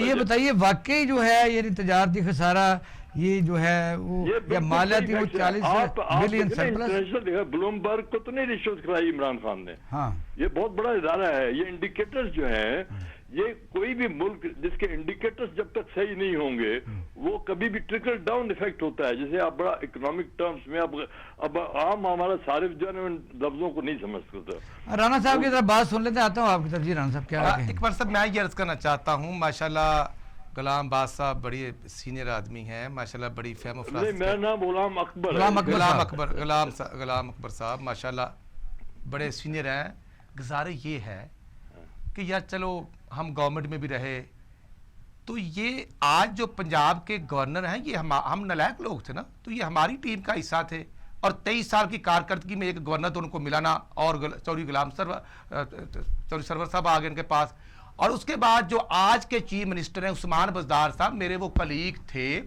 یہ بتائیے واقعی جو ہے یعنی تجارتی خسارہ یہ جو ہے وہ یا مالیاتی وہ 40 بلین سرپلس. بلومبرگ کو تو نہیں رشوت کرائی عمران خان نے. ہاں یہ بہت بڑا ادارہ ہے. یہ انڈیکیٹرز جو ہیں یہ کوئی بھی ملک جس کے انڈیکیٹرز جب تک صحیح نہیں ہوں گے وہ کبھی بھی ٹرکل ڈاؤن ایفیکٹ ہوتا ہے. جیسے آپ بڑا اکنامک ٹرمز میں اب عام ہمارا صارف جو ہے ان لفظوں کو نہیں سمجھ سکتا. رانا صاحب کی طرف بات سن لیتے ہیں. آتا ہوں آپ کی طرف. جی رانا صاحب کیا ہے؟ ایک بار صاحب میں یہ عرض کرنا چاہتا ہوں ماشاءاللہ غلام باز صاحب بڑی سینئر آدمی ہیں ماشاءاللہ بڑی فہم و فراست. میرا نام غلام اکبر غلام اکبر صاحب ماشاءاللہ بڑے سینئر ہیں. گزارش یہ ہے کہ یار چلو ہم گورنمنٹ میں بھی رہے تو یہ آج جو پنجاب کے گورنر ہیں یہ ہم نالائق لوگ تھے نا تو یہ ہماری ٹیم کا حصہ تھے اور 23 سال کی کارکردگی میں ایک گورنر تو ان کو ملا نا اور چودھری سرور صاحب آ گئے ان کے پاس. اور اس کے بعد جو آج کے چیف منسٹر ہیں عثمان بزدار صاحب میرے وہ کلیگ تھے.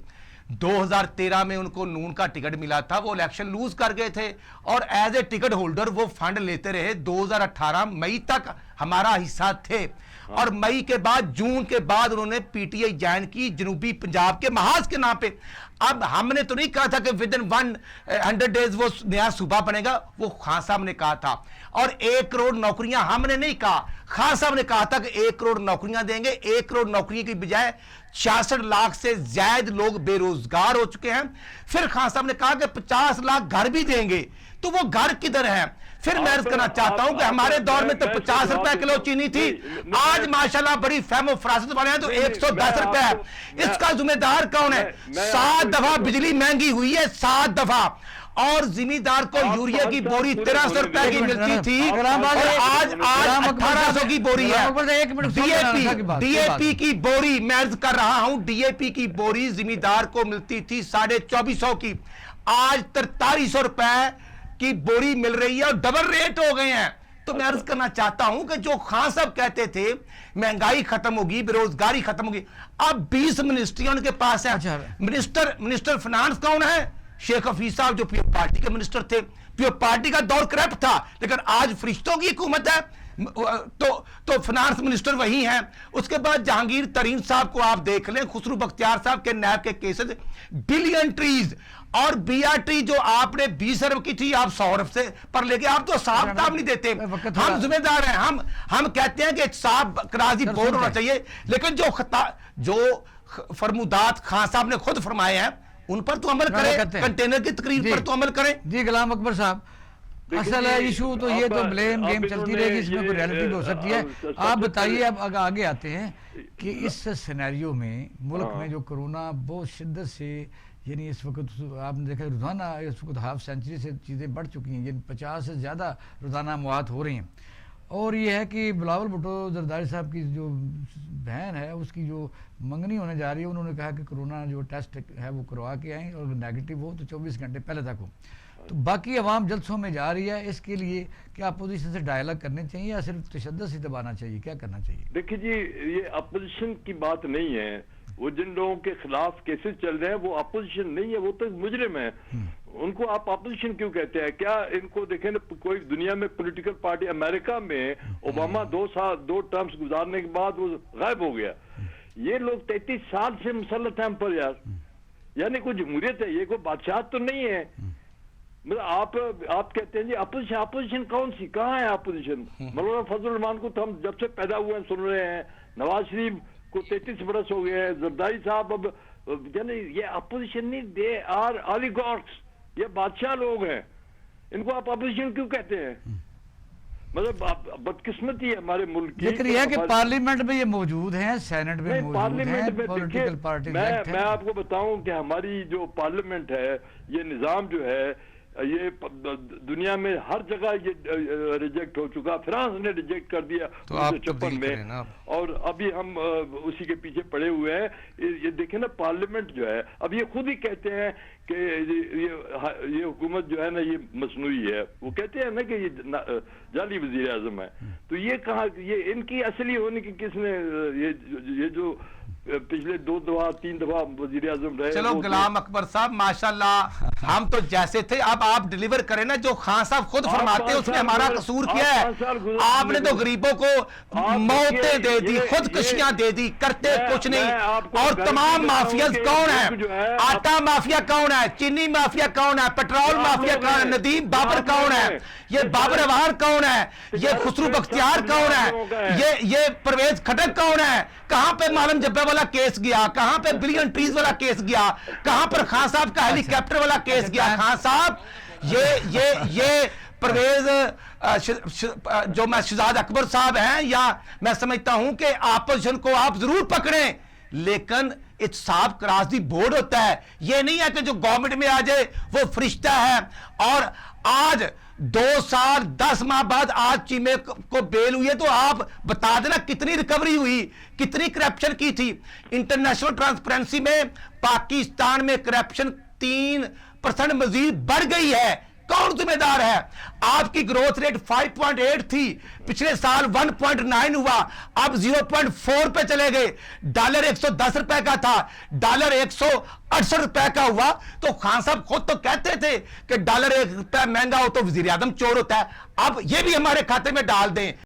2013 میں ان کو نون کا ٹکٹ ملا تھا وہ الیکشن لوز کر گئے تھے اور ایز اے ٹکٹ ہولڈر وہ فنڈ لیتے رہے. 2018 مئی تک ہمارا حصہ تھے اور مئی کے بعد جون کے بعد انہوں نے پی ٹی آئی جوائن کی جنوبی پنجاب کے محاذ کے نام پہ. اب ہم نے تو نہیں کہا تھا کہ ودن 100 ڈیز وہ نیا صوبہ بنے گا. وہ خان صاحب نے کہا تھا اور 1 کروڑ نوکریاں ہم نے نہیں کہا. خان صاحب نے کہا تھا کہ 1 کروڑ نوکریاں دیں گے. 1 کروڑ نوکری کی بجائے 66 لاکھ سے زائد لوگ بے روزگار ہو چکے ہیں. پھر خان صاحب نے کہا کہ 50 لاکھ گھر بھی دیں گے. تو وہ گھر کدھر ہیں؟ پھر میں عرض کرنا چاہتا ہوں کہ ہمارے دور میں تو 50 روپے کلو چینی تھی. آج ماشاءاللہ بڑی فہم و فراست والے ہیں تو 110 روپے ہے. اس کا ذمہ دار کون ہے؟ 7 دفعہ بجلی مہنگی ہوئی ہے 7 دفعہ اور زمیندار کو یوریا کی بوری 1300 روپے کی ملتی تھی اور آج 1800 کی بوری ہے. ڈی اے پی کی بوری میں عرض کر رہا ہوں ڈی اے پی کی بوری زمیندار کو ملتی تھی 2450 کی. آج 4300 روپے کی بوری مل رہی ہے اور ڈبل ریٹ ہو گئے ہیں. تو میں عرض کرنا چاہتا ہوں کہ جو خان صاحب کہتے تھے مہنگائی ختم ہوگی بے روزگاری ختم ہوگی اب 20 منسٹریاں ان کے پاس ہیں. منسٹر فنانس کون ہے؟ شیخ حفیظ صاحب جو پیو پارٹی کے منسٹر تھے. پیو پارٹی کا دور کرپٹ تھا لیکن آج فرشتوں کی حکومت ہے تو فنانس منسٹر وہی ہیں. اس کے بعد جہانگیر ترین صاحب کو آپ دیکھ لیں. خسرو بختیار صاحب کے نیب کے کیسز بلین ٹریز اور بی آر ٹی جو آپ نے 20 ارب کی تھی آپ 100 ارب سے پر لے کے آپ تو صاحب کام نہیں دیتے. ہم ذمہ دار ہیں. ہم کہتے ہیں کہ صاحب کراچی بورڈ ہونا چاہیے لیکن جو فرمودات خان صاحب نے خود فرمائے ہیں ان پر تو عمل کریں. کنٹینر کی تقریر پر تو عمل کریں. جی غلام اکبر صاحب اصل ایشو تو یہ تو بلیم گیم چلتی رہے گی اس میں کوئی ریالٹی بھی ہو سکتی ہے. آپ بتائیے اب آگے آتے ہیں کہ اس سینیریو میں ملک میں جو کرونا بہت شدت سے یعنی اس وقت آپ نے دیکھا روزانہ اس وقت ہاف سینچری سے چیزیں بڑھ چکی ہیں یعنی 50 سے زیادہ روزانہ موات ہو رہی ہیں. اور یہ ہے کہ بلاول بھٹو زرداری صاحب کی جو بہن ہے اس کی جو منگنی ہونے جا رہی ہے انہوں نے کہا کہ کرونا جو ٹیسٹ ہے وہ کروا کے آئیں اور نیگیٹو ہو تو 24 گھنٹے پہلے تک ہو. تو باقی عوام جلسوں میں جا رہی ہے. اس کے لیے کیا اپوزیشن سے ڈائلاگ کرنے چاہیے یا صرف تشدد سے دبانا چاہیے؟ کیا کرنا چاہیے؟ دیکھیے جی یہ اپوزیشن کی بات نہیں ہے. وہ جن لوگوں کے خلاف کیسز چل رہے ہیں وہ اپوزیشن نہیں ہے وہ تو مجرم ہے. ان کو آپ اپوزیشن کیوں کہتے ہیں؟ کیا ان کو دیکھیں نا کوئی دنیا میں پولیٹیکل پارٹی امریکہ میں اوباما 2 ٹرمز گزارنے کے بعد وہ غائب ہو گیا. یہ لوگ 33 سال سے مسلط ہیں ہم پر یار. یعنی کوئی جمہوریت ہے یہ کوئی بادشاہت تو نہیں ہے. مطلب آپ کہتے ہیں جی اپوزیشن کون سی کہاں ہے اپوزیشن؟ مولانا فضل الرحمان کو تو ہم جب سے پیدا ہوئے ہیں سن رہے ہیں. نواز شریف کو 33 برس ہو گئے ہیں. زرداری صاحب اب یعنی یہ اپوزیشن نہیں دے آر آلیگارکس. یہ بادشاہ لوگ ہیں. ان کو آپ اپوزیشن کیوں کہتے ہیں؟ مطلب بدقسمتی ہے ہمارے ملک کی. لیکن یہ ہے کہ پارلیمنٹ میں یہ موجود ہیں سینٹ میں موجود ہیں پولیٹیکل پارٹیز. میں آپ کو بتاؤں کہ ہماری جو پارلیمنٹ ہے یہ نظام جو ہے یہ دنیا میں ہر جگہ یہ ریجیکٹ ہو چکا. فرانس نے ریجیکٹ کر دیا 1956 میں اور ابھی ہم اسی کے پیچھے پڑے ہوئے ہیں. یہ دیکھیں نا پارلیمنٹ جو ہے اب یہ خود ہی کہتے ہیں کہ یہ حکومت جو ہے نا یہ مصنوعی ہے. وہ کہتے ہیں نا کہ یہ جعلی وزیر اعظم ہے. تو یہ کہاں یہ ان کی اصلی ہونے کی کس نے یہ جو پچھلے 2 دفعہ 3 دفعہ وزیر اعظم رہے. چلو غلام اکبر صاحب ماشاءاللہ ہم تو جیسے تھے، اب آپ ڈیلیور کریں نا، جو خان صاحب خود فرماتے ہیں اس نے ہمارا قصور کیا ہے. آپ نے تو غریبوں کو موتیں دے دی، خودکشیاں دے دی، کرتے کچھ نہیں. اور تمام مافیاز کون ہیں؟ آٹا مافیا کون ہے؟ چینی مافیا کون ہے؟ پیٹرول مافیا کون ہے؟ ندیم بابر کون ہے؟ یہ بابر اوار کون ہے؟ یہ خسرو بختیار کون ہے؟ یہ پرویز کھٹک کون ہے؟ کہاں پہ معلوم جبہ والا کیس گیا؟ کہاں پہ بلین ٹریز والا کیس گیا؟ کہاں پر خان صاحب کا ہیلی کاپٹر والا کیس گیا؟ خان صاحب یہ پرویز جو میں شہزاد اکبر صاحب ہیں، یا میں سمجھتا ہوں کہ اپوزیشن کو آپ ضرور پکڑیں، لیکن احتساب کراس دی بورڈ ہوتا ہے. یہ نہیں ہے کہ جو گورنمنٹ میں آ جائے وہ فرشتہ ہے. اور آج 2 سال 10 ماہ بعد آج چیمے کو بیل ہوئی ہے، تو آپ بتا دینا کتنی ریکوری ہوئی، کتنی کرپشن کی تھی. انٹرنیشنل ٹرانسپیرنسی میں پاکستان میں کرپشن 3% مزید بڑھ گئی ہے. کون ذمہ دار ہے؟ آپ کی گروتھ ریٹ 5.8 تھی، پچھلے سال 1.9 ہوا، اب 0.4 پہ چلے گئے. ڈالر 110 روپے کا تھا، ڈالر 168 روپے کا ہوا. تو خان صاحب خود تو کہتے تھے کہ ڈالر 1 روپے مہنگا ہو تو وزیر اعظم چور ہوتا ہے. اب یہ بھی ہمارے کھاتے میں ڈال دیں.